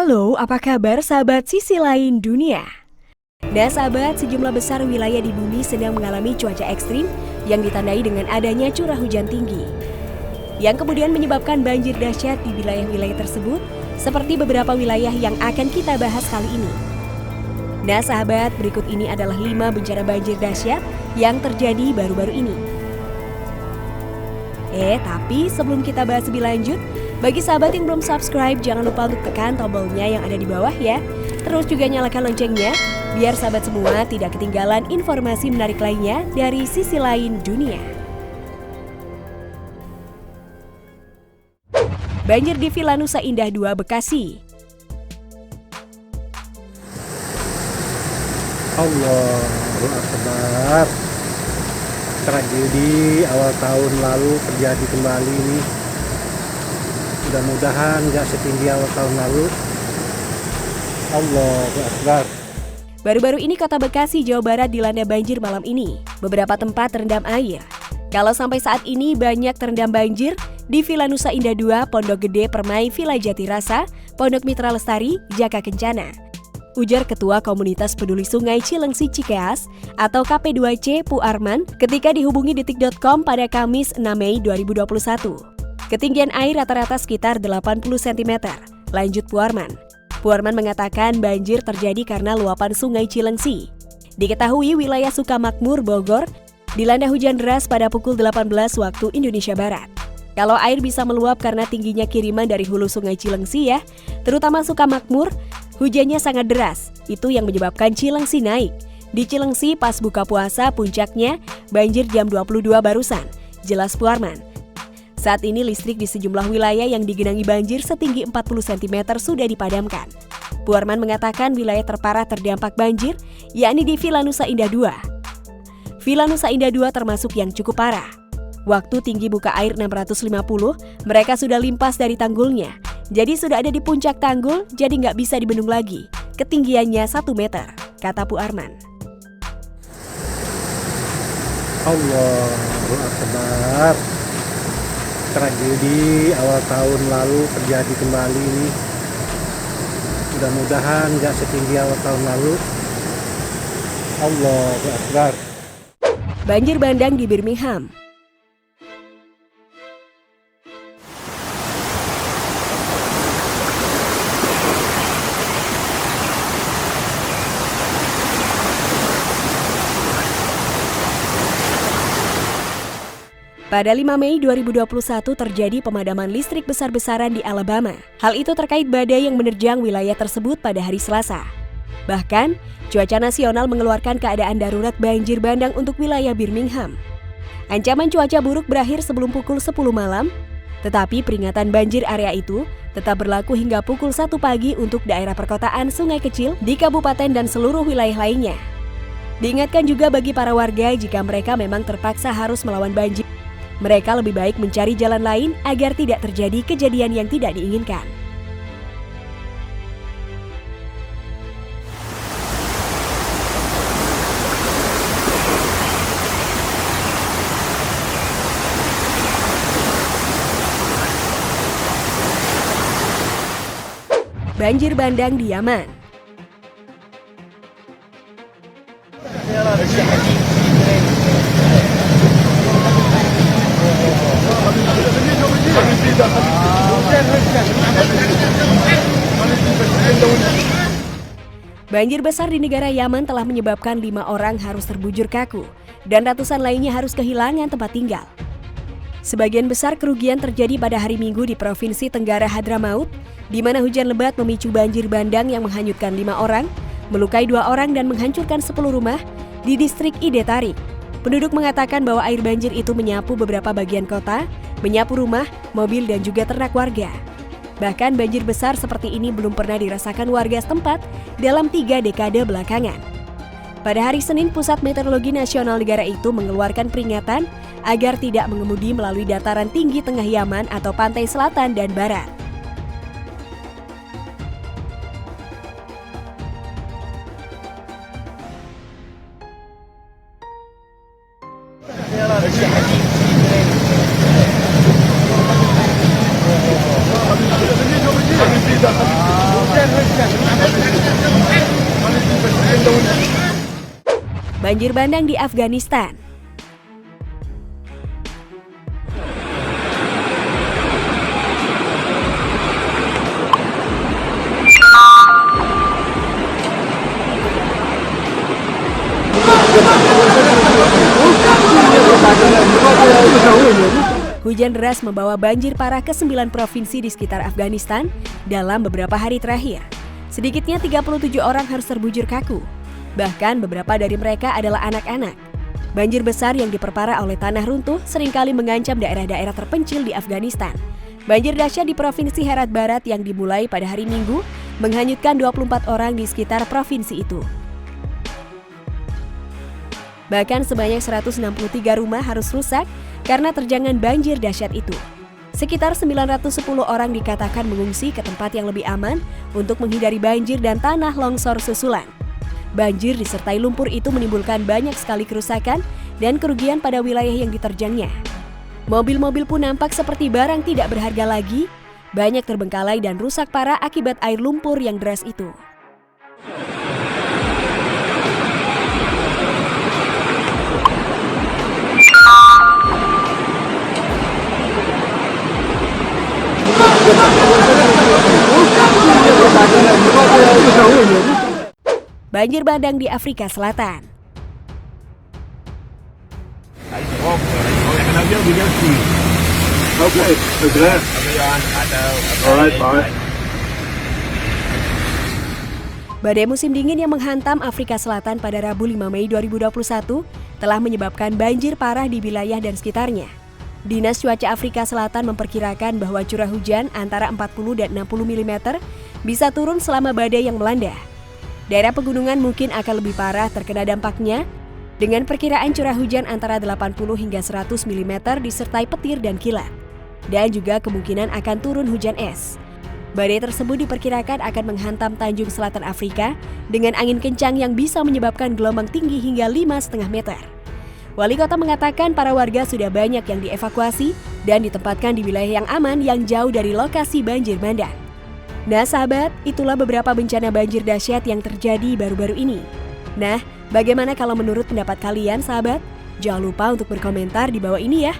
Halo, apa kabar sahabat sisi lain dunia? Nah sahabat, sejumlah besar wilayah di bumi sedang mengalami cuaca ekstrim yang ditandai dengan adanya curah hujan tinggi, yang kemudian menyebabkan banjir dahsyat di wilayah-wilayah tersebut, seperti beberapa wilayah yang akan kita bahas kali ini. Nah sahabat, berikut ini adalah 5 bencana banjir dahsyat yang terjadi baru-baru ini. Tapi sebelum kita bahas lebih lanjut, bagi sahabat yang belum subscribe, jangan lupa untuk tekan tombolnya yang ada di bawah ya. Terus juga nyalakan loncengnya, biar sahabat semua tidak ketinggalan informasi menarik lainnya dari sisi lain dunia. Banjir di Villa Nusa Indah 2, Bekasi. Allahu Akbar. Tragedi awal tahun lalu terjadi kembali nih. Mudah-mudahan gak setinggi awal tahun lalu. Allahu Akbar. Baru-baru ini kota Bekasi, Jawa Barat dilanda banjir malam ini. Beberapa tempat terendam air. Kalau sampai saat ini banyak terendam banjir di Villa Nusa Indah 2, Pondok Gede, Permai, Villa Jatirasa, Pondok Mitra Lestari, Jaka Kencana. Ujar Ketua Komunitas Peduli Sungai Cilengsi Cikeas atau KP2C Pu Arman ketika dihubungi detik.com pada Kamis 6 Mei 2021. Ketinggian air rata-rata sekitar 80 cm. Lanjut Pu Arman. Pu Arman mengatakan banjir terjadi karena luapan sungai Cilengsi. Diketahui wilayah Sukamakmur, Bogor, dilanda hujan deras pada pukul 18 waktu Indonesia Barat. Kalau air bisa meluap karena tingginya kiriman dari hulu sungai Cilengsi ya, terutama Sukamakmur, hujannya sangat deras. Itu yang menyebabkan Cilengsi naik. Di Cilengsi pas buka puasa puncaknya banjir jam 22 barusan, jelas Pu Arman. Saat ini listrik di sejumlah wilayah yang digenangi banjir setinggi 40 cm sudah dipadamkan. Pu Arman mengatakan wilayah terparah terdampak banjir, yakni di Villa Nusa Indah 2. Villa Nusa Indah 2 termasuk yang cukup parah. Waktu tinggi muka air 650, mereka sudah limpas dari tanggulnya. Jadi sudah ada di puncak tanggul, jadi nggak bisa dibendung lagi. Ketinggiannya 1 meter, kata Pu Arman. Allahu Akbar. Tragedi awal tahun lalu terjadi kembali nih. Mudah-mudahan gak setinggi awal tahun lalu. Allahu Akbar. Banjir bandang di Birmingham. Pada 5 Mei 2021 terjadi pemadaman listrik besar-besaran di Alabama. Hal itu terkait badai yang menerjang wilayah tersebut pada hari Selasa. Bahkan, cuaca nasional mengeluarkan keadaan darurat banjir bandang untuk wilayah Birmingham. Ancaman cuaca buruk berakhir sebelum pukul 10 malam, tetapi peringatan banjir area itu tetap berlaku hingga pukul 1 pagi untuk daerah perkotaan sungai kecil di kabupaten dan seluruh wilayah lainnya. Diingatkan juga bagi para warga jika mereka memang terpaksa harus melawan banjir, mereka lebih baik mencari jalan lain agar tidak terjadi kejadian yang tidak diinginkan. Banjir bandang di Yaman. Banjir besar di negara Yaman telah menyebabkan 5 orang harus terbujur kaku dan ratusan lainnya harus kehilangan tempat tinggal. Sebagian besar kerugian terjadi pada hari Minggu di Provinsi Tenggara Hadramaut, di mana hujan lebat memicu banjir bandang yang menghanyutkan 5 orang, melukai 2 orang dan menghancurkan 10 rumah di distrik Ide Tarik. Penduduk mengatakan bahwa air banjir itu menyapu beberapa bagian kota, menyapu rumah, mobil dan juga ternak warga. Bahkan banjir besar seperti ini belum pernah dirasakan warga setempat dalam 3 dekade belakangan. Pada hari Senin, Pusat Meteorologi Nasional negara itu mengeluarkan peringatan agar tidak mengemudi melalui dataran tinggi tengah Yaman atau pantai selatan dan barat. Banjir bandang di Afghanistan. Hujan deras membawa banjir parah ke 9 provinsi di sekitar Afghanistan dalam beberapa hari terakhir. Sedikitnya 37 orang harus terbujur kaku. Bahkan beberapa dari mereka adalah anak-anak. Banjir besar yang diperparah oleh tanah runtuh seringkali mengancam daerah-daerah terpencil di Afghanistan. Banjir dahsyat di Provinsi Herat Barat yang dimulai pada hari Minggu menghanyutkan 24 orang di sekitar provinsi itu. Bahkan sebanyak 163 rumah harus rusak karena terjangan banjir dahsyat itu. Sekitar 910 orang dikatakan mengungsi ke tempat yang lebih aman untuk menghindari banjir dan tanah longsor susulan. Banjir disertai lumpur itu menimbulkan banyak sekali kerusakan dan kerugian pada wilayah yang diterjangnya. Mobil-mobil pun nampak seperti barang tidak berharga lagi, banyak terbengkalai dan rusak parah akibat air lumpur yang deras itu. Banjir bandang di Afrika Selatan. Badai musim dingin yang menghantam Afrika Selatan pada Rabu 5 Mei 2021 telah menyebabkan banjir parah di wilayah dan sekitarnya. Dinas Cuaca Afrika Selatan memperkirakan bahwa curah hujan antara 40 dan 60 mm bisa turun selama badai yang melanda. Daerah pegunungan mungkin akan lebih parah terkena dampaknya, dengan perkiraan curah hujan antara 80 hingga 100 mm disertai petir dan kilat. Dan juga kemungkinan akan turun hujan es. Badai tersebut diperkirakan akan menghantam Tanjung Selatan Afrika dengan angin kencang yang bisa menyebabkan gelombang tinggi hingga 5,5 meter. Wali kota mengatakan para warga sudah banyak yang dievakuasi dan ditempatkan di wilayah yang aman yang jauh dari lokasi banjir bandang. Nah sahabat, itulah beberapa bencana banjir dahsyat yang terjadi baru-baru ini. Nah, bagaimana kalau menurut pendapat kalian sahabat? Jangan lupa untuk berkomentar di bawah ini ya.